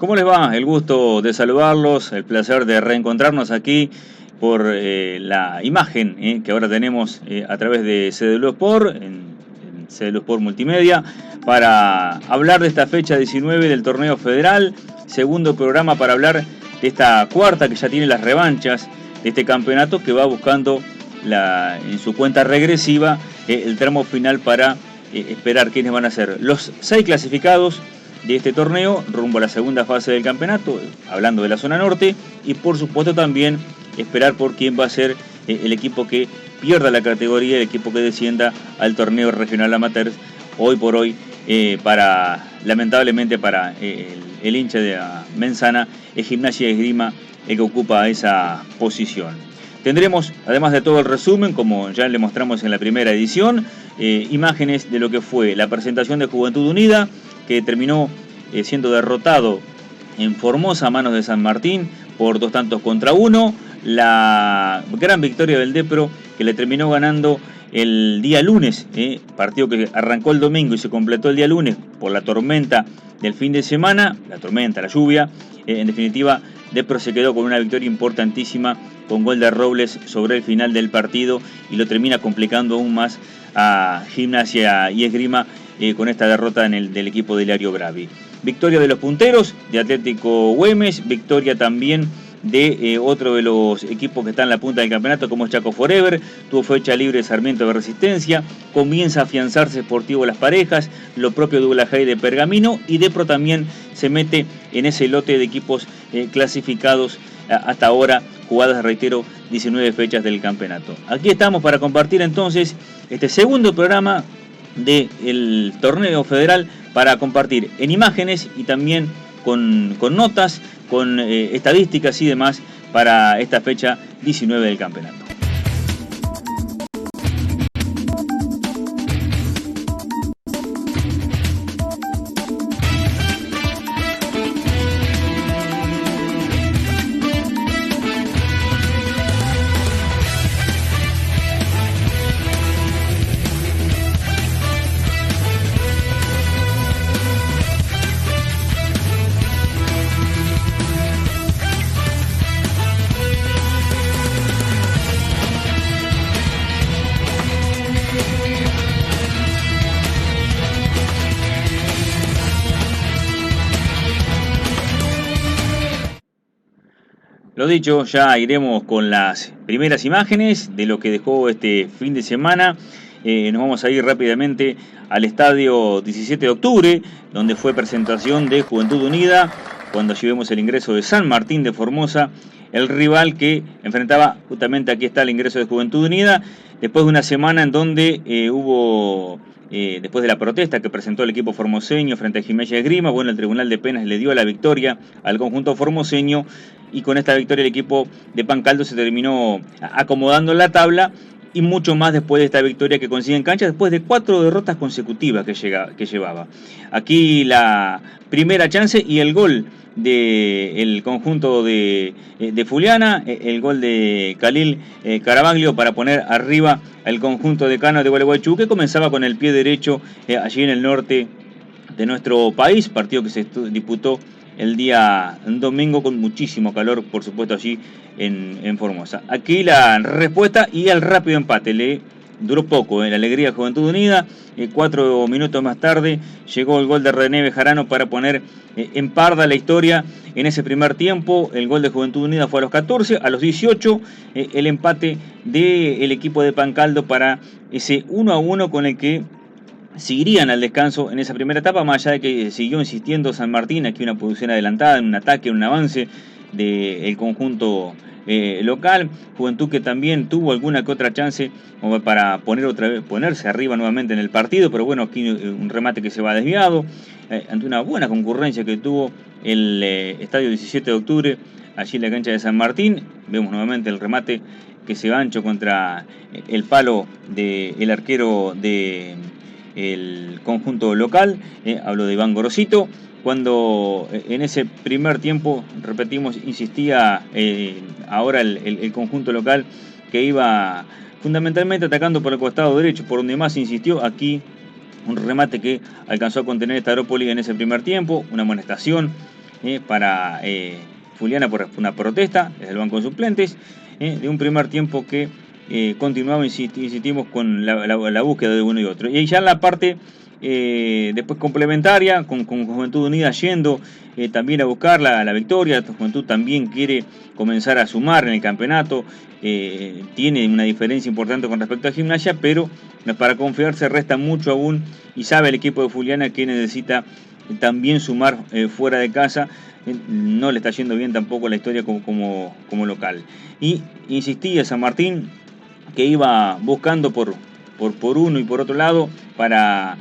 ¿Cómo les va? El gusto de saludarlos, el placer de reencontrarnos aquí por la imagen que ahora tenemos a través de CDLU Sport, en CDLU Sport Multimedia, para hablar de esta fecha 19 del torneo federal, segundo programa para hablar de esta cuarta que ya tiene las revanchas de este campeonato que va buscando en su cuenta regresiva el tramo final para esperar quiénes van a ser los 6 clasificados de este torneo rumbo a la segunda fase del campeonato, hablando de la zona norte, y por supuesto también esperar por quién va a ser el equipo que pierda la categoría, el equipo que descienda al torneo regional amateur, hoy por hoy, lamentablemente para el hincha de la Mensana, es Gimnasia y Esgrima el que ocupa esa posición. Tendremos, además de todo el resumen, como ya le mostramos en la primera edición, imágenes de lo que fue la presentación de Juventud Unida, que terminó siendo derrotado en Formosa a manos de San Martín por 2-1. La gran victoria del Depro, que le terminó ganando el día lunes, partido que arrancó el domingo y se completó el día lunes por la tormenta del fin de semana, la lluvia. En definitiva, Depro se quedó con una victoria importantísima con gol de Robles sobre el final del partido y lo termina complicando aún más a Gimnasia y Esgrima con esta derrota del equipo de Hilario Bravi. Victoria de los punteros, de Atlético Güemes, victoria también de otro de los equipos que está en la punta del campeonato, como es Chaco Forever. Tuvo fecha libre Sarmiento de Resistencia, comienza a afianzarse Sportivo Las Parejas, lo propio de Ulajay de Pergamino, y Depro también se mete en ese lote de equipos clasificados hasta ahora, jugadas, reitero, 19 fechas del campeonato. Aquí estamos para compartir entonces este segundo programa del torneo federal, para compartir en imágenes y también con notas, con estadísticas y demás para esta fecha 19 del campeonato. Lo dicho, ya iremos con las primeras imágenes de lo que dejó este fin de semana. Nos vamos a ir rápidamente al estadio 17 de octubre, donde fue presentación de Juventud Unida, cuando allí vemos el ingreso de San Martín de Formosa, el rival que enfrentaba justamente, aquí está el ingreso de Juventud Unida, después de una semana en donde después de la protesta que presentó el equipo formoseño frente a Gimnasia y Esgrima, bueno, el Tribunal de Penas le dio la victoria al conjunto formoseño, y con esta victoria el equipo de Pancaldo se terminó acomodando en la tabla, y mucho más después de esta victoria que consigue en cancha, después de 4 derrotas consecutivas que llevaba. Aquí la primera chance y el gol del conjunto de Fuliana, el gol de Khalil Carabaglio para poner arriba al conjunto de Cano de Gualeguaychú, que comenzaba con el pie derecho allí en el norte de nuestro país, partido que se disputó el día domingo con muchísimo calor, por supuesto, allí en Formosa. Aquí la respuesta y el rápido empate. Le duró poco, la alegría de Juventud Unida. 4 minutos más tarde llegó el gol de René Bejarano para poner en parda la historia en ese primer tiempo. El gol de Juventud Unida fue a los 14, a los 18 el empate del equipo de Pancaldo para ese 1-1 con el que seguirían al descanso en esa primera etapa, más allá de que siguió insistiendo San Martín, aquí una posición adelantada, en un ataque, en un avance del conjunto local. Juventud que también tuvo alguna que otra chance como para ponerse arriba nuevamente en el partido, pero bueno, aquí un remate que se va desviado, ante una buena concurrencia que tuvo el estadio 17 de octubre, allí en la cancha de San Martín. Vemos nuevamente el remate que se va ancho contra el palo del arquero el conjunto local, hablo de Iván Gorosito, cuando en ese primer tiempo, repetimos, insistía ahora el conjunto local, que iba fundamentalmente atacando por el costado derecho, por donde más insistió. Aquí un remate que alcanzó a contener Staropoli en ese primer tiempo, una amonestación para Fuliana por una protesta desde el banco de suplentes, de un primer tiempo que continuaba, insistimos, con la búsqueda de uno y otro. Y ya en la parte después complementaria, con Juventud Unida yendo también a buscar la victoria. Juventud también quiere comenzar a sumar en el campeonato, tiene una diferencia importante con respecto a Gimnasia, pero para confiarse resta mucho aún, y sabe el equipo de Fuliana que necesita también sumar fuera de casa. No le está yendo bien tampoco la historia como local. Y insistía San Martín que iba buscando por uno y por otro lado para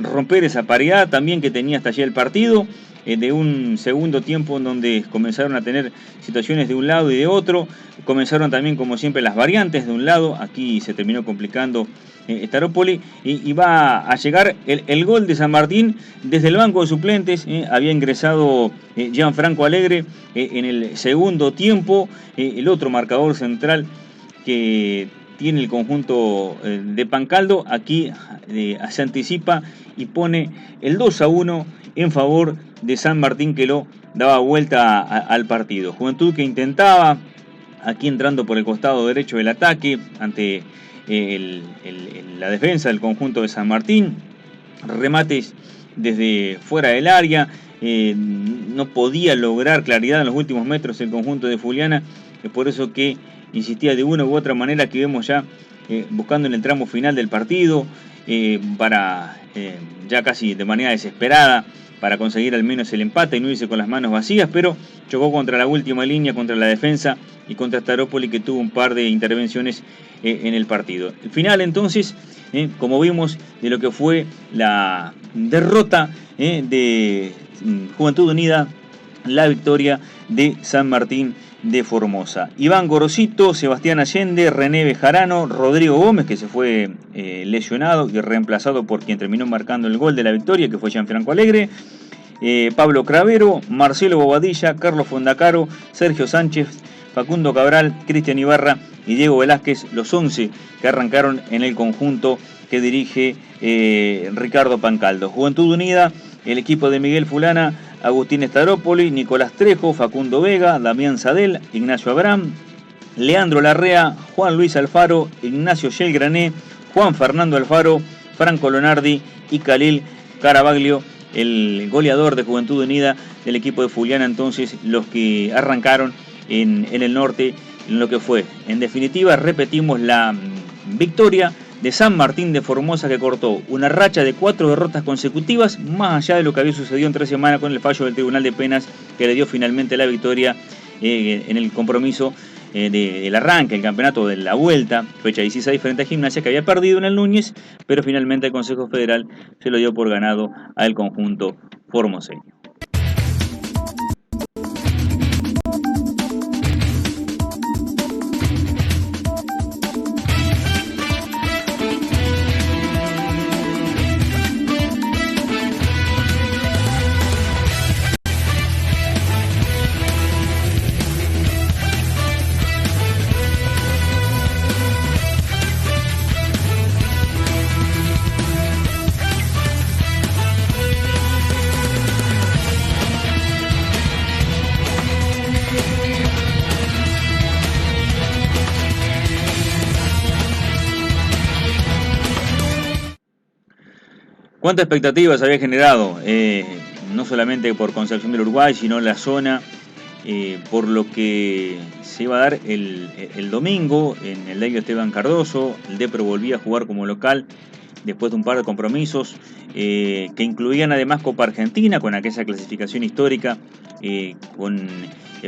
romper esa paridad también que tenía hasta allí el partido, de un segundo tiempo en donde comenzaron a tener situaciones de un lado y de otro. Comenzaron también, como siempre, las variantes de un lado. Aquí se terminó complicando Staropoli, y va a llegar el gol de San Martín desde el banco de suplentes. Había ingresado Gianfranco Alegre en el segundo tiempo, el otro marcador central que tiene el conjunto de Pancaldo. Aquí se anticipa y pone el 2-1 en favor de San Martín, que lo daba vuelta al partido. Juventud que intentaba, aquí entrando por el costado derecho del ataque, ante la defensa del conjunto de San Martín. Remates desde fuera del área, no podía lograr claridad en los últimos metros el conjunto de Fuliana. Es por eso que insistía de una u otra manera, que vemos ya buscando en el tramo final del partido, para ya casi de manera desesperada, para conseguir al menos el empate y no irse con las manos vacías, pero chocó contra la última línea, contra la defensa y contra Staropoli, que tuvo un par de intervenciones en el partido. El final entonces, como vimos, de lo que fue la derrota de Juventud Unida, la victoria de San Martín de Formosa. Iván Gorosito, Sebastián Allende, René Bejarano, Rodrigo Gómez, que se fue lesionado y reemplazado por quien terminó marcando el gol de la victoria, que fue Gianfranco Alegre, Pablo Cravero, Marcelo Bobadilla, Carlos Fondacaro, Sergio Sánchez, Facundo Cabral, Cristian Ibarra y Diego Velázquez, los 11 que arrancaron en el conjunto que dirige Ricardo Pancaldo. Juventud Unida, el equipo de Miguel Fulana, Agustín Staropoli, Nicolás Trejo, Facundo Vega, Damián Sadel, Ignacio Abraham, Leandro Larrea, Juan Luis Alfaro, Ignacio Yelgrané, Juan Fernando Alfaro, Franco Lonardi y Khalil Carabaglio, el goleador de Juventud Unida del equipo de Fuliana. Entonces, los que arrancaron en el norte, en lo que fue, en definitiva, repetimos, la victoria de San Martín de Formosa, que cortó una racha de 4 derrotas consecutivas, más allá de lo que había sucedido en 3 semanas con el fallo del Tribunal de Penas, que le dio finalmente la victoria en el compromiso del arranque, el campeonato de la vuelta, fecha 16, frente a Gimnasia, que había perdido en el Núñez, pero finalmente el Consejo Federal se lo dio por ganado al conjunto formoseño. ¿Cuántas expectativas había generado? No solamente por Concepción del Uruguay, sino la zona, por lo que se iba a dar el domingo en el David Esteban Cardoso. El Depro volvía a jugar como local después de un par de compromisos que incluían además Copa Argentina, con aquella clasificación histórica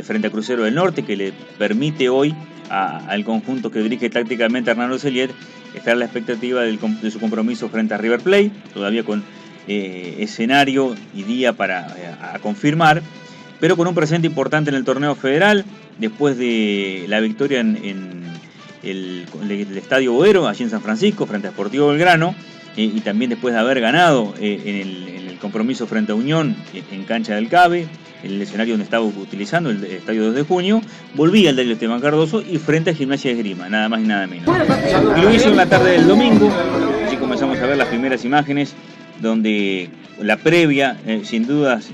frente a Crucero del Norte, que le permite hoy al conjunto que dirige tácticamente Hernando Celiet estar a la expectativa de su compromiso frente a River Plate, todavía con escenario y día a confirmar, pero con un presente importante en el torneo federal, después de la victoria en el Estadio Boero, allí en San Francisco, frente a Sportivo Belgrano, y también después de haber ganado en el compromiso frente a Unión en cancha del CABE, el escenario donde estaba utilizando el Estadio 2 de Junio, volvía al David Esteban Cardoso y frente a Gimnasia de Esgrima, nada más y nada menos. Y lo hizo en la tarde del domingo. Allí comenzamos a ver las primeras imágenes donde la previa, sin dudas,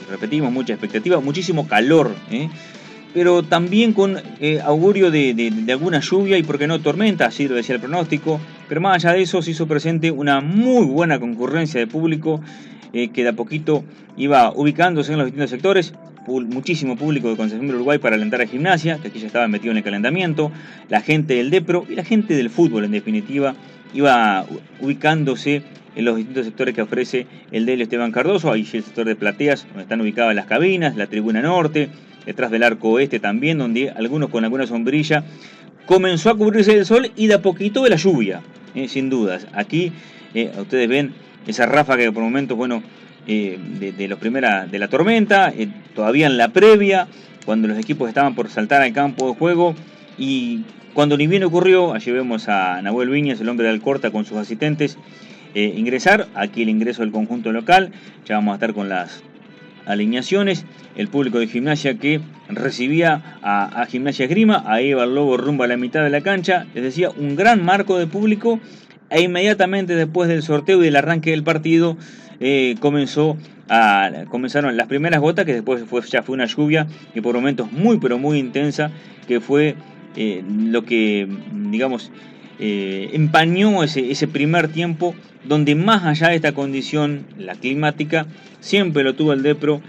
repetimos, mucha expectativa, muchísimo calor, pero también con augurio de alguna lluvia y, por qué no, tormenta, así lo decía el pronóstico. Pero más allá de eso, se hizo presente una muy buena concurrencia de público que de a poquito iba ubicándose en los distintos sectores. Muchísimo público de Concepción del Uruguay para alentar a Gimnasia, que aquí ya estaba metido en el calentamiento. La gente del Depro y la gente del fútbol, en definitiva, iba ubicándose en los distintos sectores que ofrece el Delio Esteban Cardoso. Ahí el sector de plateas, donde están ubicadas las cabinas, la tribuna norte, detrás del arco oeste también, donde algunos con alguna sombrilla comenzó a cubrirse del sol y de a poquito de la lluvia, sin dudas. Aquí ustedes ven esa ráfaga que por momentos, bueno, de la tormenta, todavía en la previa, cuando los equipos estaban por saltar al campo de juego, y cuando ni bien ocurrió, allí vemos a Nahuel Viñas, el hombre de Alcorta, con sus asistentes, ingresar. Aquí el ingreso del conjunto local, ya vamos a estar con las alineaciones. El público de Gimnasia que recibía a Gimnasia Esgrima, ahí va el Lobo rumbo a la mitad de la cancha. Les decía, un gran marco de público, e inmediatamente después del sorteo y del arranque del partido comenzaron las primeras gotas, que después ya fue una lluvia que por momentos muy pero muy intensa, que fue lo que, digamos, empañó ese primer tiempo, donde más allá de esta condición, la climática, siempre lo tuvo el Depro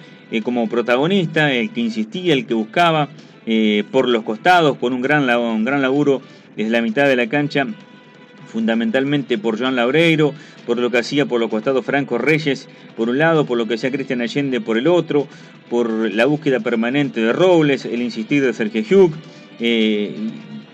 como protagonista, el que insistía, el que buscaba por los costados, con un gran laburo desde la mitad de la cancha, fundamentalmente por Joan Labreiro, por lo que hacía por los costados Franco Reyes por un lado, por lo que hacía Cristian Allende por el otro, por la búsqueda permanente de Robles, el insistir de Sergio Hug.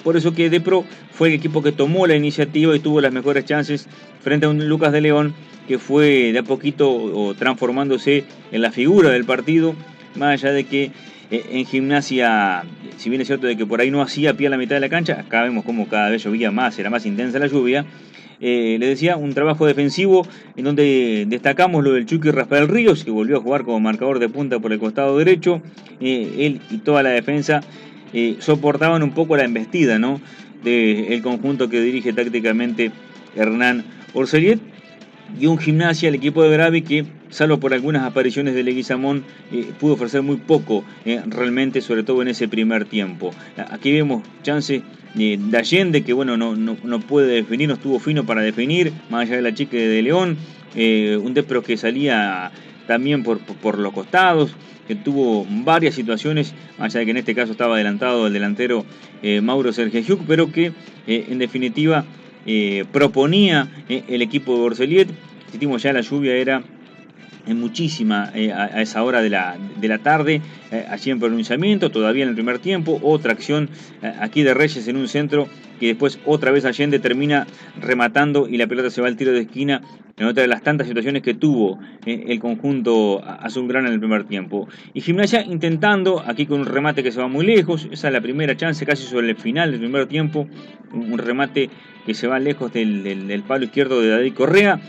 Por eso que Depro fue el equipo que tomó la iniciativa y tuvo las mejores chances frente a un Lucas de León que fue de a poquito transformándose en la figura del partido, más allá de que en Gimnasia, si bien es cierto de que por ahí no hacía pie a la mitad de la cancha, acá vemos como cada vez llovía más, era más intensa la lluvia. Le decía, un trabajo defensivo en donde destacamos lo del Chucky Rafael Ríos, que volvió a jugar como marcador de punta por el costado derecho. Él y toda la defensa soportaban un poco la embestida, ¿no?, del conjunto que dirige tácticamente Hernán Orseliet. Y un Gimnasia, el equipo de Bravi, que salvo por algunas apariciones de Leguizamón, pudo ofrecer muy poco realmente, sobre todo en ese primer tiempo. Aquí vemos chance de Allende, que bueno, no puede definir, no estuvo fino para definir, más allá de la chica de León. Un Depro que salía también por los costados, que tuvo varias situaciones, más allá de que en este caso estaba adelantado el delantero Mauro Sergio Hug, pero que en definitiva proponía el equipo de Orseliet. Insistimos, ya la lluvia era muchísima a esa hora de la tarde, allí en pronunciamiento, todavía en el primer tiempo. Otra acción aquí de Reyes en un centro, que después otra vez Allende termina rematando y la pelota se va al tiro de esquina, en otra de las tantas situaciones que tuvo el conjunto azulgrana en el primer tiempo. Y Gimnasia intentando, aquí con un remate que se va muy lejos. Esa es la primera chance, casi sobre el final del primer tiempo, un remate que se va lejos del palo izquierdo de David Correa.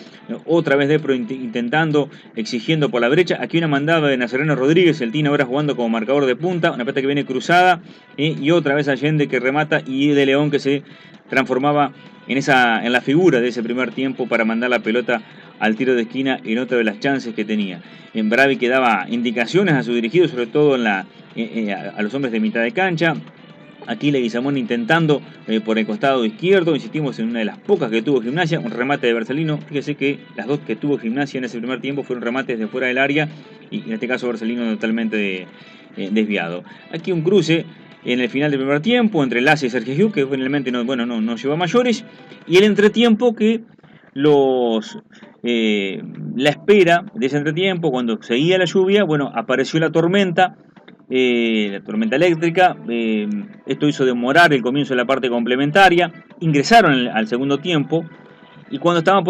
Otra vez Depro intentando, exigiendo por la brecha. Aquí una mandada de Nazareno Rodríguez, el Tino ahora jugando como marcador de punta, una pelota que viene cruzada, y otra vez Allende que remata, y de León que se transformaba en la figura de ese primer tiempo para mandar la pelota al tiro de esquina en otra de las chances que tenía. En Bravi, que daba indicaciones a sus dirigidos, sobre todo a los hombres de mitad de cancha. Aquí Leguizamón intentando por el costado izquierdo, insistimos en una de las pocas que tuvo Gimnasia, un remate de Bercelino. Fíjese que las dos que tuvo Gimnasia en ese primer tiempo fueron remates de fuera del área, y en este caso Bercelino totalmente desviado. Aquí un cruce en el final del primer tiempo entre Lasse y Sergio Hug, que finalmente no llevó a mayores, y el entretiempo que la espera de ese entretiempo, cuando seguía la lluvia, bueno, apareció la tormenta eléctrica. Esto hizo demorar el comienzo de la parte complementaria. Ingresaron al segundo tiempo, y cuando estaban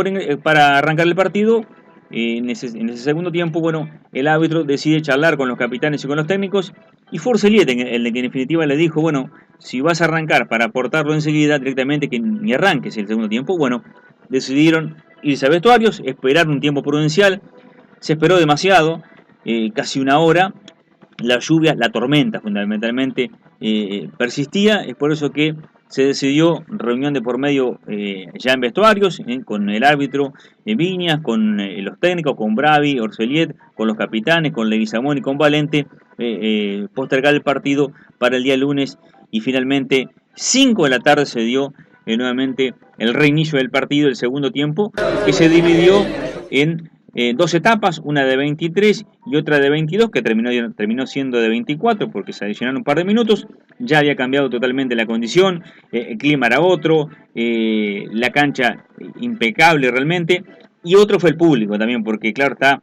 para arrancar el partido, en ese segundo tiempo, bueno, el árbitro decide charlar con los capitanes y con los técnicos, y fue Orseliet el que en definitiva le dijo, bueno, si vas a arrancar para aportarlo enseguida directamente, que ni arranques el segundo tiempo. Bueno, decidieron irse a vestuarios, esperar un tiempo prudencial. Se esperó demasiado, casi una hora. La lluvia, la tormenta fundamentalmente, persistía. Es por eso que se decidió reunión de por medio ya en vestuarios, con el árbitro Viñas, con los técnicos, con Bravi, Orseliet, con los capitanes, con Leguizamón y con Valente, postergar el partido para el día lunes, y finalmente 5 de la tarde se dio nuevamente el reinicio del partido, el segundo tiempo, que se dividió en dos etapas, una de 23 y otra de 22, que terminó siendo de 24 porque se adicionaron un par de minutos. Ya había cambiado totalmente la condición, el clima era otro, la cancha impecable realmente, y otro fue el público también, porque claro está,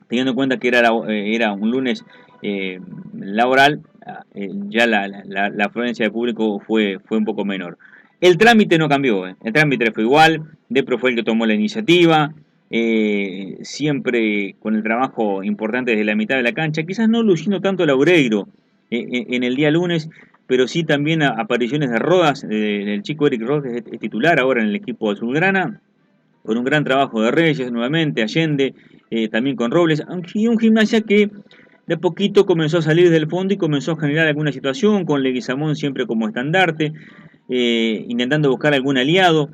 teniendo en cuenta que era un lunes laboral, ya la afluencia de público fue un poco menor. El trámite no cambió, el trámite fue igual, Depro fue el que tomó la iniciativa, siempre con el trabajo importante desde la mitad de la cancha, quizás no luciendo tanto Laureiro en el día lunes, pero sí también apariciones de Rodas, el chico Eric Rodas es titular ahora en el equipo de Azulgrana, con un gran trabajo de Reyes nuevamente, Allende, también con Robles, y un Gimnasia que de poquito comenzó a salir del fondo y comenzó a generar alguna situación, con Leguizamón siempre como estandarte, intentando buscar algún aliado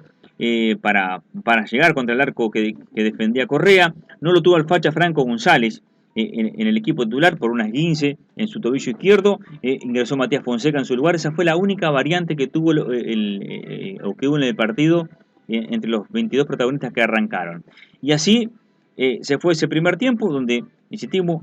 para llegar contra el arco que defendía Correa. No lo tuvo al facha Franco González en el equipo titular por unas 15 en su tobillo izquierdo, ingresó Matías Fonseca en su lugar. Esa fue la única variante que tuvo o que hubo en el partido entre los 22 protagonistas que arrancaron. Y así se fue ese primer tiempo, donde, insistimos,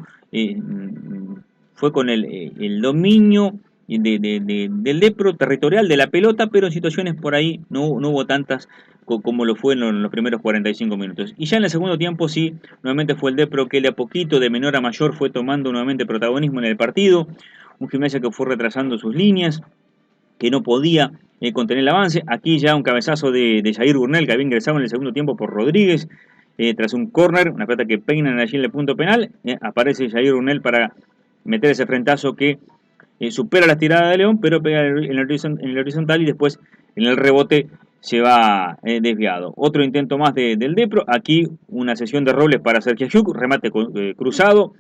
fue con el dominio del Depro territorial de la pelota, pero en situaciones por ahí no hubo tantas como lo fue en los primeros 45 minutos. Y ya en el segundo tiempo sí, nuevamente fue el Depro que de a poquito, de menor a mayor, fue tomando nuevamente protagonismo en el partido. Un Gimnasia que fue retrasando sus líneas, que no podía contener el avance. Aquí ya un cabezazo de Jair Burnell, que había ingresado en el segundo tiempo por Rodríguez, tras un córner, una pelota que peinan allí en el punto penal. Aparece Jair Burnell para meter ese frentazo que supera la tirada de León, pero pega en el horizontal y después en el rebote se va desviado. Otro intento más del Depro. Aquí una sesión de Robles para Sergio Yuk, remate cruzado.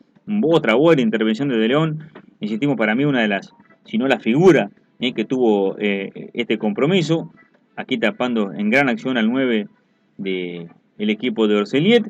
Otra buena intervención de León. Insistimos, para mí una de las, si no la figura que tuvo este compromiso. Aquí tapando en gran acción al 9 del equipo de Orseliet.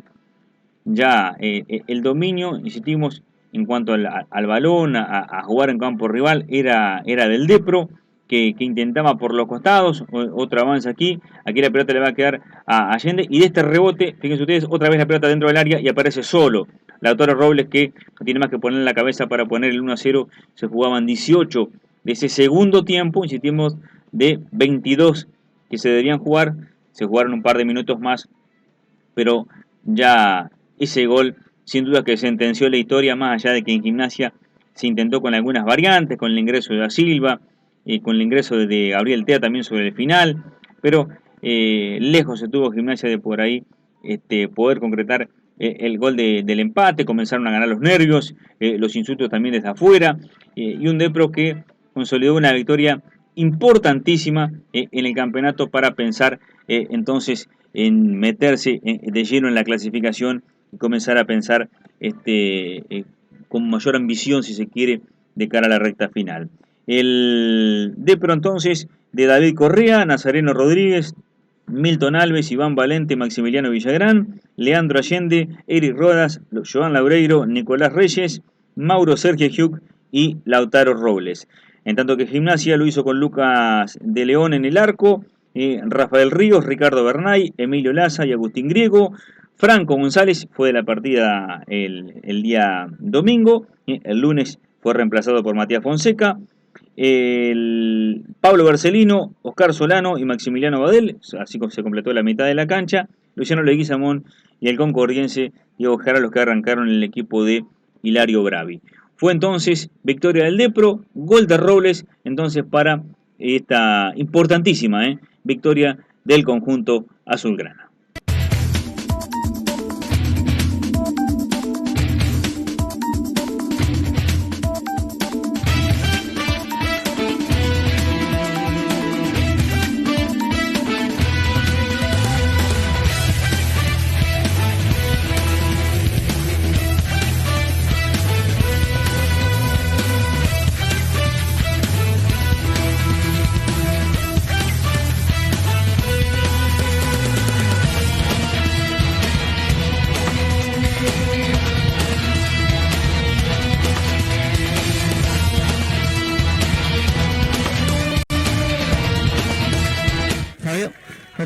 Ya el dominio, insistimos, en cuanto al balón, a jugar en campo rival, era del Depro, que intentaba por los costados. Otro avance aquí la pelota le va a quedar a Allende, y de este rebote, fíjense ustedes, otra vez la pelota dentro del área y aparece solo Lautaro Robles, que no tiene más que poner en la cabeza para poner el 1-0. Se jugaban 18 de ese segundo tiempo, insistimos, de 22 que se deberían jugar, se jugaron un par de minutos más, pero ya ese gol sin duda que sentenció la historia, más allá de que en Gimnasia se intentó con algunas variantes, con el ingreso de Da Silva, con el ingreso de Gabriel Tea también sobre el final, pero lejos se tuvo Gimnasia de por ahí poder concretar el gol del empate. Comenzaron a ganar los nervios, los insultos también desde afuera, y un Depro que consolidó una victoria importantísima en el campeonato para pensar entonces en meterse de lleno en la clasificación y comenzar a pensar con mayor ambición, si se quiere, de cara a la recta final. El Depro entonces de David Correa, Nazareno Rodríguez, Milton Alves, Iván Valente, Maximiliano Villagrán, Leandro Allende, Eric Rodas, Joan Laureiro, Nicolás Reyes, Mauro Sergio Yuk y Lautaro Robles. En tanto que Gimnasia lo hizo con Lucas de León en el arco, Rafael Ríos, Ricardo Bernay, Emilio Laza y Agustín Griego. Franco González fue de la partida el día domingo, el lunes fue reemplazado por Matías Fonseca. Pablo Barcelino, Oscar Solano y Maximiliano Badel, así como se completó la mitad de la cancha. Luciano Leguizamón y el concordiense Diego Jara, los que arrancaron el equipo de Hilario Bravi. Fue entonces victoria del Depro, gol de Robles, entonces para esta importantísima victoria del conjunto azulgrana.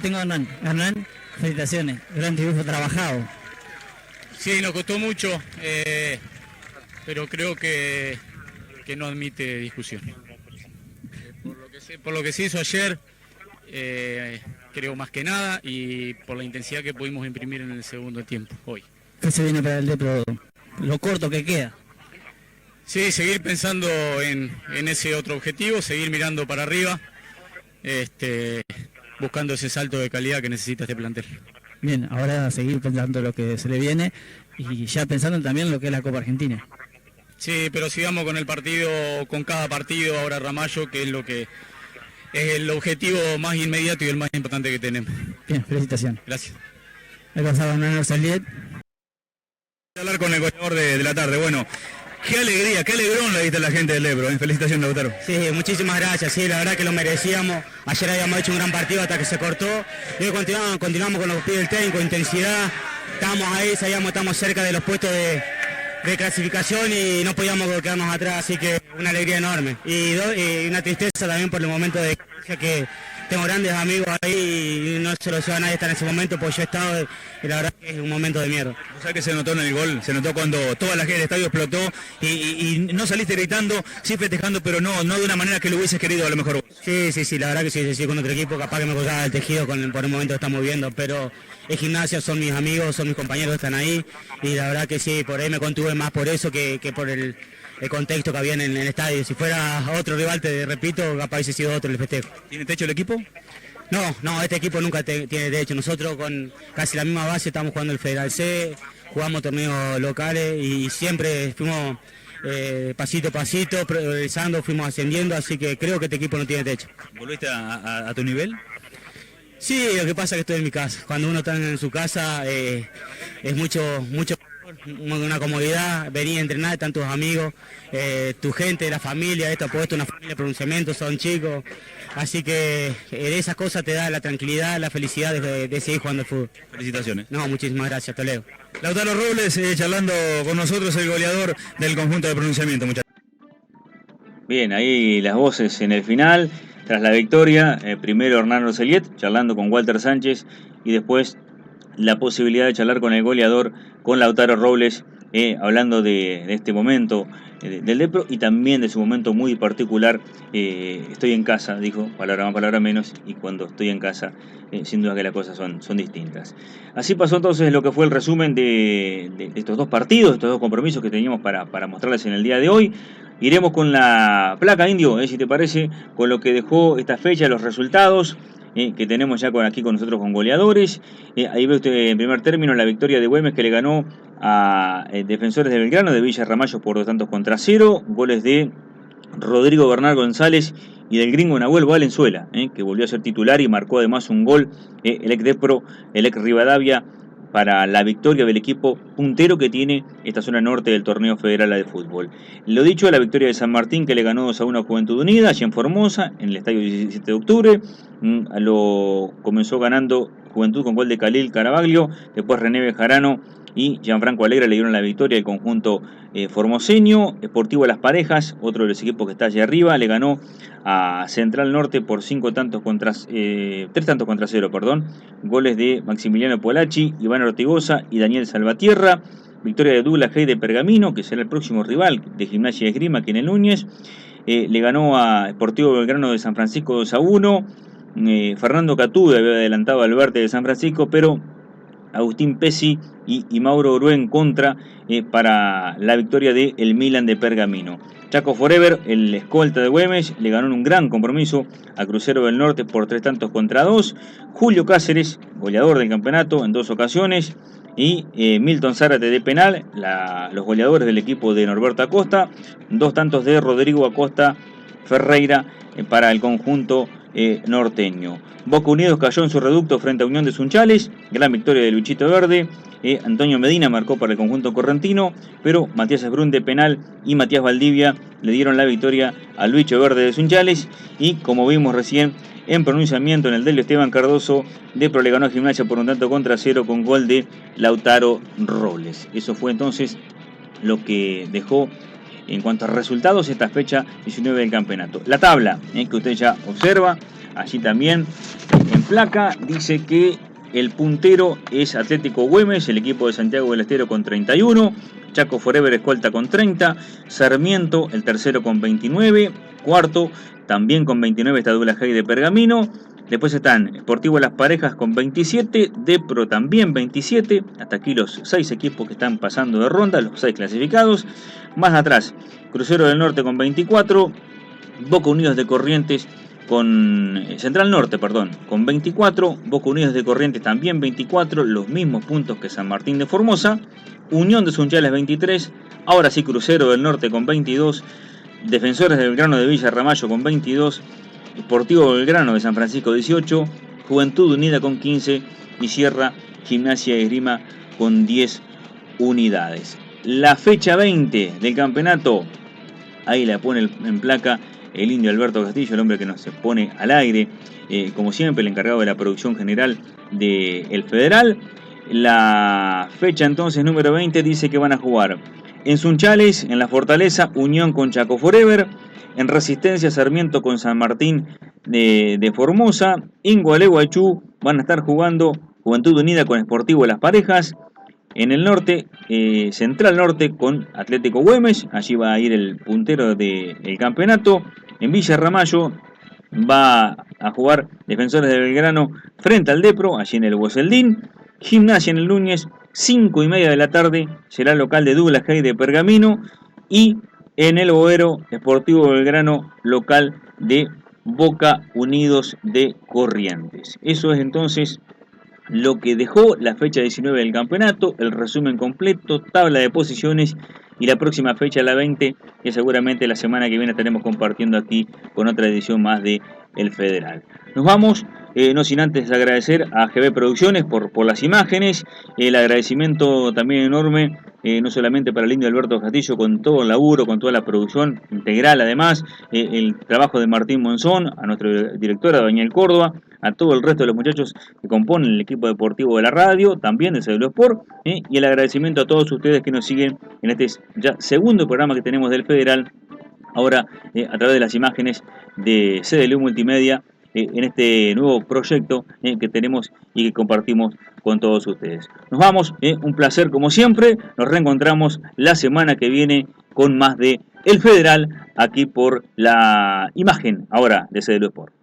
tengo a Hernán. Hernán, felicitaciones, gran triunfo trabajado. Sí, nos costó mucho, pero creo que no admite discusión. Por lo que se hizo ayer, creo más que nada, y por la intensidad que pudimos imprimir en el segundo tiempo hoy. ¿Qué se viene para el Depro? Lo corto que queda. Sí, seguir pensando en ese otro objetivo, seguir mirando para arriba, buscando ese salto de calidad que necesita este plantel. Bien, ahora seguir pensando lo que se le viene y ya pensando también en lo que es la Copa Argentina. Sí, pero sigamos con el partido, con cada partido, ahora Ramallo, que es el objetivo más inmediato y el más importante que tenemos. Bien, felicitaciones. Gracias. He pasado a Hernán Saliet. Hablar con el goleador de la tarde. Bueno, qué alegría, qué alegrón le diste a la gente del Ebro. Felicitaciones, Lautaro. Sí, muchísimas gracias. Sí, la verdad que lo merecíamos. Ayer habíamos hecho un gran partido hasta que se cortó. Y hoy continuamos con lo que pide el técnico, intensidad. Estamos ahí, sabíamos, estamos cerca de los puestos de clasificación y no podíamos quedarnos atrás, así que una alegría enorme. Y una tristeza también por el momento de que tengo grandes amigos ahí y no se lo lleva a nadie estar en ese momento, porque yo he estado y la verdad que es un momento de mierda. O sea que se notó en el gol, se notó cuando toda la gente del estadio explotó y no saliste gritando, sí festejando, pero no de una manera que lo hubieses querido a lo mejor. Sí, la verdad que sí, con otro equipo capaz que me colgaba el tejido por el momento que estamos viendo, pero es Gimnasia, son mis amigos, son mis compañeros que están ahí y la verdad que sí, por ahí me contuve más por eso que por el contexto que había en el estadio. Si fuera otro rival, te repito, capaz hubiese sido otro el festejo. ¿Tiene techo el equipo? No, este equipo nunca tiene techo. Nosotros con casi la misma base estamos jugando el Federal C, jugamos torneos locales y siempre fuimos pasito a pasito, progresando, fuimos ascendiendo, así que creo que este equipo no tiene techo. ¿Volviste a tu nivel? Sí, lo que pasa es que estoy en mi casa. Cuando uno está en su casa es mucho una comodidad, venir a entrenar, están tus amigos, tu gente, la familia, esto ha puesto una familia de pronunciamiento, son chicos, así que esas cosas te da la tranquilidad, la felicidad de seguir jugando al fútbol. Felicitaciones. No, muchísimas gracias, Toledo. Lautaro Robles, charlando con nosotros, el goleador del conjunto de pronunciamiento. Muchas gracias. Bien, ahí las voces en el final. Tras la victoria, primero Hernán Roseliet charlando con Walter Sánchez y después la posibilidad de charlar con el goleador, con Lautaro Robles, hablando de este momento del Depro y también de su momento muy particular. Estoy en casa, dijo, palabra más, palabra menos, y cuando estoy en casa, sin duda que las cosas son distintas. Así pasó entonces lo que fue el resumen de estos dos partidos, estos dos compromisos que teníamos para mostrarles en el día de hoy. Iremos con la placa, Indio, si te parece, con lo que dejó esta fecha, los resultados que tenemos ya aquí con nosotros con goleadores. Ahí ve usted en primer término la victoria de Güemes, que le ganó a Defensores de Belgrano de Villa Ramallo por 2-0. Goles de Rodrigo Bernal González y del gringo Nahuel Valenzuela, que volvió a ser titular y marcó además un gol, el ex Depro, el ex Rivadavia, para la victoria del equipo puntero que tiene esta zona norte del torneo federal de fútbol. Lo dicho, la victoria de San Martín, que le ganó 2-1 a Juventud Unida, allí en Formosa, en el estadio 17 de octubre. Lo comenzó ganando Juventud con gol de Khalil Carabaglio, después René Bejarano y Gianfranco Alegra le dieron la victoria al conjunto formoseño. Sportivo Las Parejas, otro de los equipos que está allá arriba, le ganó a Central Norte por 3 tantos contra 0, goles de Maximiliano Polacci, Iván Ortigosa y Daniel Salvatierra. Victoria de Douglas Hay de Pergamino, que será el próximo rival de Gimnasia y Esgrima, que en el Núñez. Le ganó a Sportivo Belgrano de San Francisco 2-1. Fernando Catú había adelantado al Alberte de San Francisco, pero Agustín Pesci y Mauro Oruen contra para la victoria de el Milan de Pergamino. Chaco Forever, el escolta de Güemes, le ganó en un gran compromiso a Crucero del Norte por 3-2. Julio Cáceres, goleador del campeonato en 2 ocasiones. Y Milton Zárate de penal, los goleadores del equipo de Norberto Acosta. 2 tantos de Rodrigo Acosta Ferreira para el conjunto norteño. Boca Unidos cayó en su reducto frente a Unión de Sunchales. Gran victoria de Luchito Verde. Antonio Medina marcó para el conjunto correntino, pero Matías Esbrun de penal y Matías Valdivia le dieron la victoria al Lucho Verde de Sunchales. Y como vimos recién en pronunciamiento en el Delio Esteban Cardoso, Depro le ganó a Gimnasia por 1-0 con gol de Lautaro Robles. Eso fue entonces lo que dejó en cuanto a resultados esta fecha 19 del campeonato. La tabla que usted ya observa, allí también en placa. Dice que el puntero es Atlético Güemes, el equipo de Santiago del Estero con 31. Chaco Forever escolta con 30. Sarmiento, el tercero con 29. Cuarto, también con 29 está Douglas Haig de Pergamino. Después están Sportivo Las Parejas con 27. Depro también 27. Hasta aquí los 6 equipos que están pasando de ronda, los 6 clasificados. Más atrás, Crucero del Norte con 24. Boca Unidos de Corrientes con Central Norte, con 24, Boca Unidos de Corrientes también 24, los mismos puntos que San Martín de Formosa, Unión de Sunchales 23, ahora sí Crucero del Norte con 22, Defensores del Belgrano de Villa Ramallo con 22, Sportivo Belgrano de San Francisco 18, Juventud Unida con 15 y cierra Gimnasia de Esgrima con 10 unidades. La fecha 20 del campeonato, ahí la pone en placa el indio Alberto Castillo, el hombre que nos pone al aire, como siempre, el encargado de la producción general del Federal. La fecha entonces número 20 dice que van a jugar en Sunchales, en la Fortaleza, Unión con Chaco Forever, en Resistencia Sarmiento con San Martín de Formosa, en Gualeguaychú van a estar jugando Juventud Unida con Sportivo Las Parejas. En el norte, Central Norte con Atlético Güemes, allí va a ir el puntero del campeonato. En Villa Ramallo va a jugar Defensores de Belgrano frente al Depro, allí en el Boceldín. Gimnasia en el Núñez, 5:30 de la tarde, será local de Douglas Haig de Pergamino. Y en el Boero, Sportivo Belgrano, local de Boca Unidos de Corrientes. Eso es entonces lo que dejó la fecha 19 del campeonato, el resumen completo, tabla de posiciones y la próxima fecha, la 20, que seguramente la semana que viene estaremos compartiendo aquí con otra edición más de El Federal. Nos vamos, no sin antes agradecer a GB Producciones por las imágenes, el agradecimiento también enorme, no solamente para el indio Alberto Castillo con todo el laburo, con toda la producción integral además, el trabajo de Martín Monzón, a nuestra directora Daniel Córdoba, a todo el resto de los muchachos que componen el equipo deportivo de la radio, también de CW Sport, y el agradecimiento a todos ustedes que nos siguen en este ya segundo programa que tenemos del Federal, ahora a través de las imágenes de CDLU Multimedia, en este nuevo proyecto que tenemos y que compartimos con todos ustedes. Nos vamos, un placer como siempre, nos reencontramos la semana que viene con más de El Federal, aquí por la imagen ahora de CDLU Sport.